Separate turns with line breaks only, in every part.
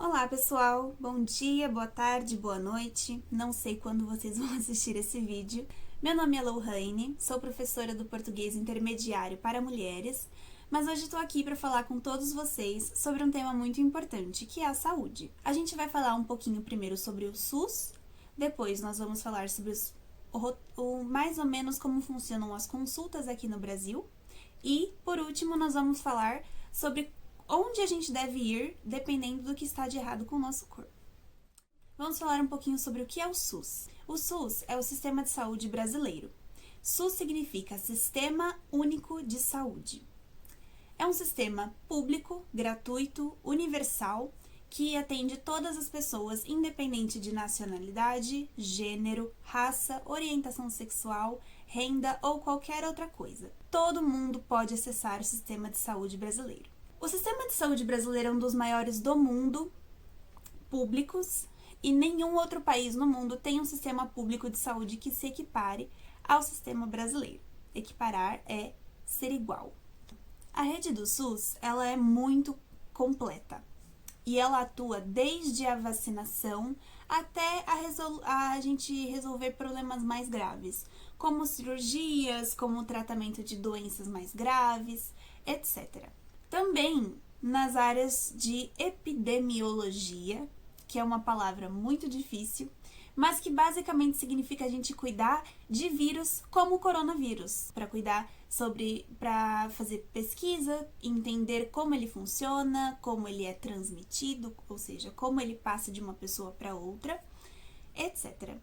Olá pessoal, bom dia, boa tarde, boa noite, não sei quando vocês vão assistir esse vídeo. Meu nome é Lohane, sou professora do português intermediário para mulheres, mas hoje estou aqui para falar com todos vocês sobre um tema muito importante, que é a saúde. A gente vai falar um pouquinho primeiro sobre o SUS, depois nós vamos falar sobre mais ou menos como funcionam as consultas aqui no Brasil, e por último nós vamos falar sobre onde a gente deve ir, dependendo do que está de errado com o nosso corpo. Vamos falar um pouquinho sobre o que é o SUS. O SUS é o Sistema de Saúde Brasileiro. SUS significa Sistema Único de Saúde. É um sistema público, gratuito, universal, que atende todas as pessoas, independente de nacionalidade, gênero, raça, orientação sexual, renda ou qualquer outra coisa. Todo mundo pode acessar o sistema de saúde brasileiro. O sistema de saúde brasileiro é um dos maiores do mundo, públicos, e nenhum outro país no mundo tem um sistema público de saúde que se equipare ao sistema brasileiro. Equiparar é ser igual. A rede do SUS, ela é muito completa e ela atua desde a vacinação até a gente resolver problemas mais graves, como cirurgias, como o tratamento de doenças mais graves, etc. Também nas áreas de epidemiologia, que é uma palavra muito difícil, mas que basicamente significa a gente cuidar de vírus como o coronavírus, para fazer pesquisa, entender como ele funciona, como ele é transmitido, ou seja, como ele passa de uma pessoa para outra, etc.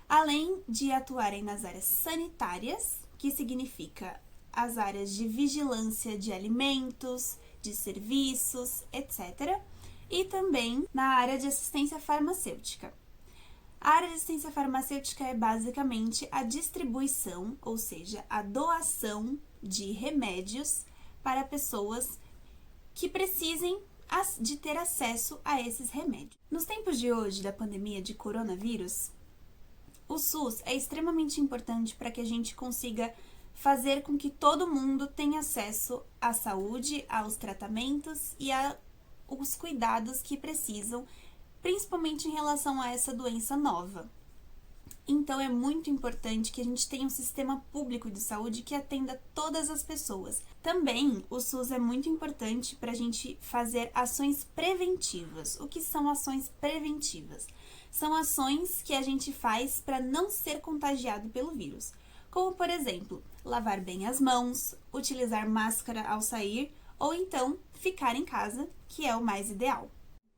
Além de atuarem nas áreas sanitárias, que significa as áreas de vigilância de alimentos, de serviços, etc. E também na área de assistência farmacêutica. A área de assistência farmacêutica é basicamente a distribuição, ou seja, a doação de remédios para pessoas que precisem de ter acesso a esses remédios. Nos tempos de hoje, da pandemia de coronavírus, o SUS é extremamente importante para que a gente consiga fazer com que todo mundo tenha acesso à saúde, aos tratamentos e aos cuidados que precisam, principalmente em relação a essa doença nova. Então, é muito importante que a gente tenha um sistema público de saúde que atenda todas as pessoas. Também, o SUS é muito importante para a gente fazer ações preventivas. O que são ações preventivas? São ações que a gente faz para não ser contagiado pelo vírus. Como, por exemplo, lavar bem as mãos, utilizar máscara ao sair ou então ficar em casa, que é o mais ideal.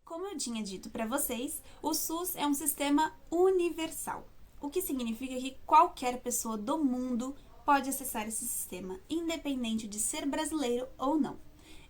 Como eu tinha dito para vocês, o SUS é um sistema universal, o que significa que qualquer pessoa do mundo pode acessar esse sistema, independente de ser brasileiro ou não.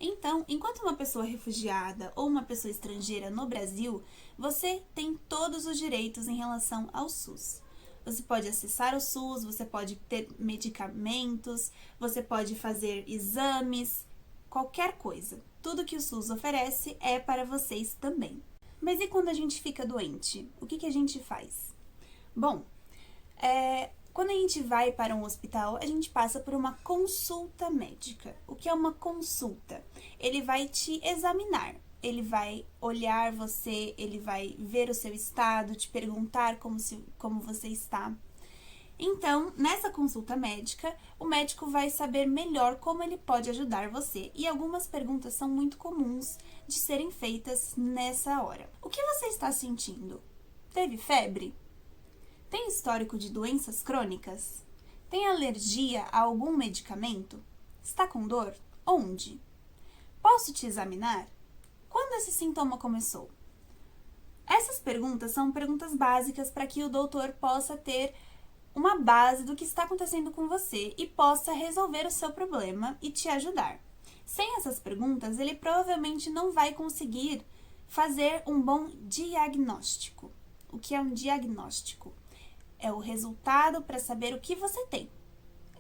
Então, enquanto uma pessoa refugiada ou uma pessoa estrangeira no Brasil, você tem todos os direitos em relação ao SUS. Você pode acessar o SUS, você pode ter medicamentos, você pode fazer exames, qualquer coisa. Tudo que o SUS oferece é para vocês também. Mas e quando a gente fica doente? O que a gente faz? Bom, quando a gente vai para um hospital, a gente passa por uma consulta médica. O que é uma consulta? Ele vai te examinar. Ele vai olhar você, ele vai ver o seu estado, te perguntar como você está. Então, nessa consulta médica, o médico vai saber melhor como ele pode ajudar você. E algumas perguntas são muito comuns de serem feitas nessa hora. O que você está sentindo? Teve febre? Tem histórico de doenças crônicas? Tem alergia a algum medicamento? Está com dor? Onde? Posso te examinar? Quando esse sintoma começou? Essas perguntas são perguntas básicas para que o doutor possa ter uma base do que está acontecendo com você e possa resolver o seu problema e te ajudar. Sem essas perguntas, ele provavelmente não vai conseguir fazer um bom diagnóstico. O que é um diagnóstico? É o resultado para saber o que você tem.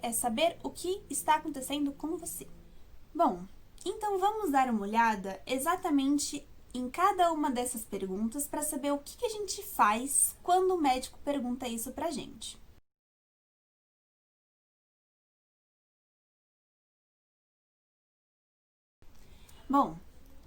É saber o que está acontecendo com você. Bom, então vamos dar uma olhada exatamente em cada uma dessas perguntas para saber o que a gente faz quando o médico pergunta isso pra gente. Bom,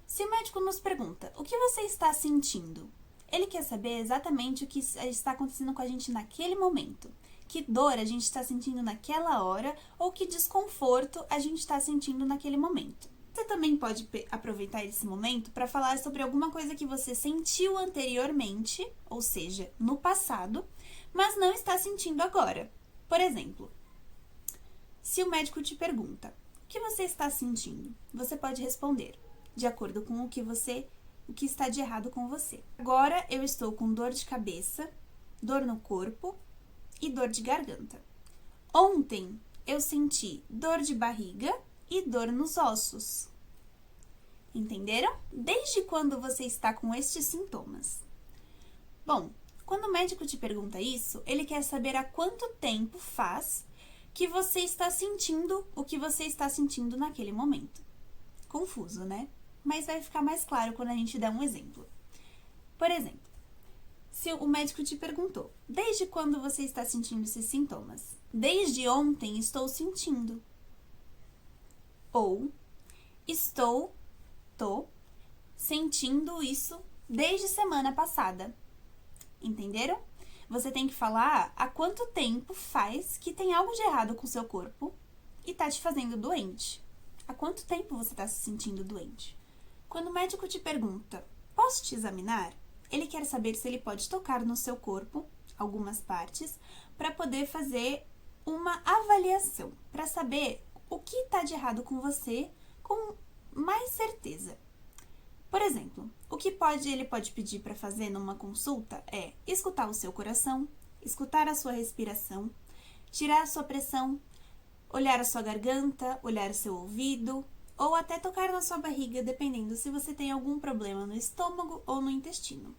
se Se o médico nos pergunta, o que você está sentindo? Ele quer saber exatamente o que está acontecendo com a gente naquele momento. Que dor a gente está sentindo naquela hora ou que desconforto a gente está sentindo naquele momento. Você também pode aproveitar esse momento para falar sobre alguma coisa que você sentiu anteriormente, ou seja, no passado, mas não está sentindo agora. Por exemplo, se o médico te pergunta, o que você está sentindo? Você pode responder, de acordo com o que está de errado com você. Agora eu estou com dor de cabeça, dor no corpo e dor de garganta. Ontem eu senti dor de barriga e dor nos ossos. Entenderam? Desde quando você está com estes sintomas? Bom, quando o médico te pergunta isso, ele quer saber há quanto tempo faz que você está sentindo o que você está sentindo naquele momento. Confuso, né? Mas vai ficar mais claro quando a gente der um exemplo. Por exemplo, se o médico te perguntou, desde quando você está sentindo esses sintomas? Desde ontem estou sentindo. Ou, tô sentindo isso desde semana passada. Entenderam? Você tem que falar há quanto tempo faz que tem algo de errado com o seu corpo e tá te fazendo doente. Há quanto tempo você está se sentindo doente? Quando o médico te pergunta, posso te examinar? Ele quer saber se ele pode tocar no seu corpo, algumas partes, para poder fazer uma avaliação, para saber o que está de errado com você com mais certeza. Por exemplo, o que ele pode pedir para fazer numa consulta é escutar o seu coração, escutar a sua respiração, tirar a sua pressão, olhar a sua garganta, olhar o seu ouvido, ou até tocar na sua barriga, dependendo se você tem algum problema no estômago ou no intestino.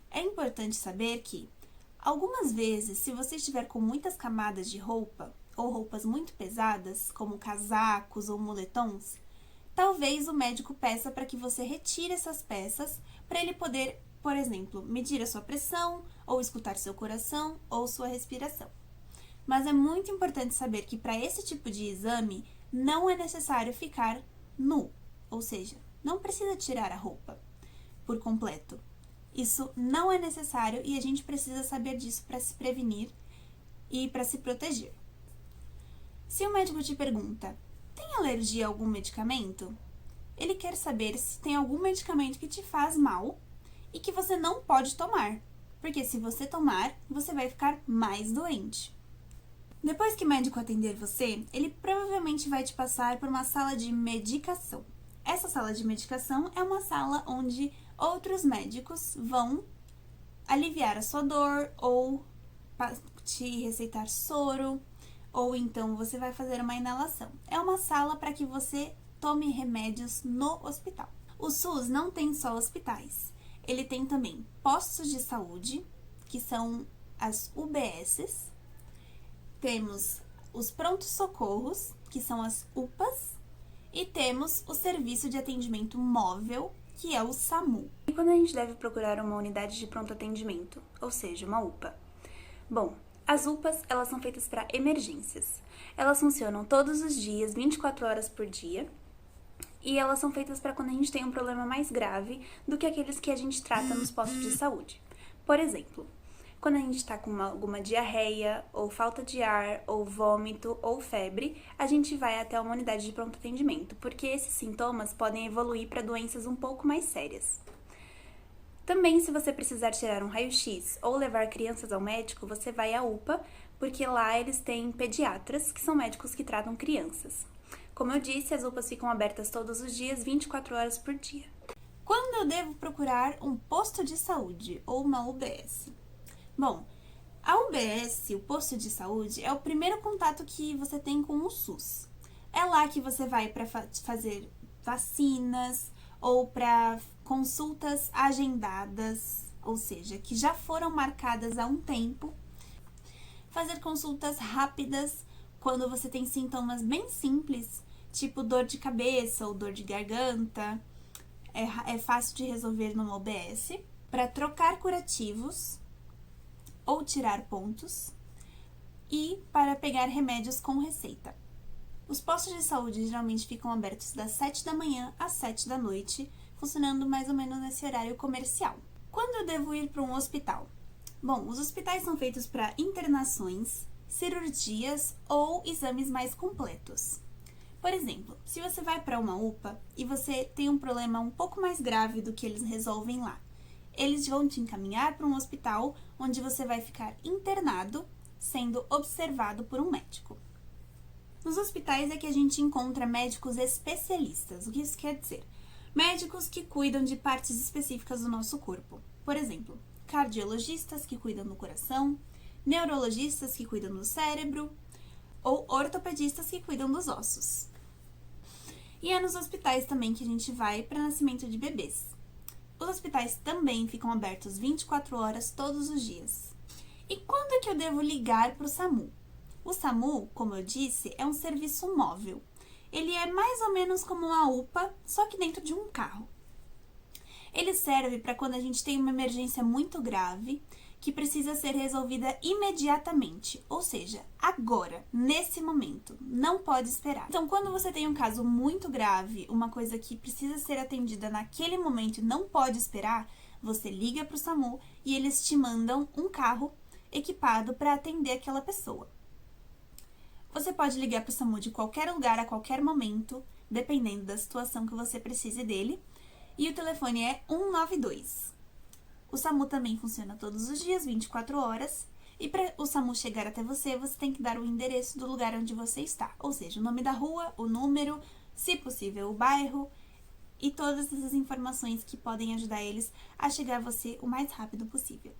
É importante saber que, algumas vezes, se você estiver com muitas camadas de roupa, ou roupas muito pesadas, como casacos ou moletons, talvez o médico peça para que você retire essas peças para ele poder, por exemplo, medir a sua pressão, ou escutar seu coração ou sua respiração. Mas é muito importante saber que para esse tipo de exame não é necessário ficar nu, ou seja, não precisa tirar a roupa por completo. Isso não é necessário e a gente precisa saber disso para se prevenir e para se proteger. Se o médico te pergunta, tem alergia a algum medicamento? Ele quer saber se tem algum medicamento que te faz mal e que você não pode tomar, porque se você tomar, você vai ficar mais doente. Depois que o médico atender você, ele provavelmente vai te passar por uma sala de medicação. Essa sala de medicação é uma sala onde outros médicos vão aliviar a sua dor ou te receitar soro, ou então você vai fazer uma inalação. É uma sala para que você tome remédios no hospital. O SUS não tem só hospitais, ele tem também postos de saúde, que são as UBSs, temos os prontos-socorros, que são as UPAs, e temos o Serviço de Atendimento Móvel, que é o SAMU. E quando a gente deve procurar uma unidade de pronto atendimento, ou seja, uma UPA? Bom, as UPAs, elas são feitas para emergências. Elas funcionam todos os dias, 24 horas por dia, e elas são feitas para quando a gente tem um problema mais grave do que aqueles que a gente trata nos postos de saúde. Por exemplo, quando a gente está com alguma diarreia, ou falta de ar, ou vômito, ou febre, a gente vai até uma unidade de pronto atendimento, porque esses sintomas podem evoluir para doenças um pouco mais sérias. Também, se você precisar tirar um raio-x ou levar crianças ao médico, você vai à UPA, porque lá eles têm pediatras, que são médicos que tratam crianças. Como eu disse, as UPAs ficam abertas todos os dias, 24 horas por dia. Quando eu devo procurar um posto de saúde ou uma UBS? Bom, a UBS, o posto de saúde, é o primeiro contato que você tem com o SUS. É lá que você vai para fazer vacinas ou para consultas agendadas, ou seja, que já foram marcadas há um tempo. Fazer consultas rápidas quando você tem sintomas bem simples, tipo dor de cabeça ou dor de garganta. É fácil de resolver numa UBS. Para trocar curativos ou tirar pontos, e para pegar remédios com receita. Os postos de saúde geralmente ficam abertos das 7 da manhã às 7 da noite, funcionando mais ou menos nesse horário comercial. Quando eu devo ir para um hospital? Bom, os hospitais são feitos para internações, cirurgias ou exames mais completos. Por exemplo, se você vai para uma UPA e você tem um problema um pouco mais grave do que eles resolvem lá, eles vão te encaminhar para um hospital onde você vai ficar internado, sendo observado por um médico. Nos hospitais é que a gente encontra médicos especialistas. O que isso quer dizer? Médicos que cuidam de partes específicas do nosso corpo. Por exemplo, cardiologistas que cuidam do coração, neurologistas que cuidam do cérebro ou ortopedistas que cuidam dos ossos. E é nos hospitais também que a gente vai para nascimento de bebês. Os hospitais também ficam abertos 24 horas todos os dias. E quando é que eu devo ligar para o SAMU? O SAMU, como eu disse, é um serviço móvel. Ele é mais ou menos como uma UPA, só que dentro de um carro. Ele serve para quando a gente tem uma emergência muito grave, que precisa ser resolvida imediatamente, ou seja, agora, nesse momento, não pode esperar. Então, quando você tem um caso muito grave, uma coisa que precisa ser atendida naquele momento e não pode esperar, você liga para o SAMU e eles te mandam um carro equipado para atender aquela pessoa. Você pode ligar para o SAMU de qualquer lugar, a qualquer momento, dependendo da situação que você precise dele, e o telefone é 192. O SAMU também funciona todos os dias, 24 horas, e para o SAMU chegar até você, você tem que dar o endereço do lugar onde você está, ou seja, o nome da rua, o número, se possível o bairro, e todas essas informações que podem ajudar eles a chegar a você o mais rápido possível.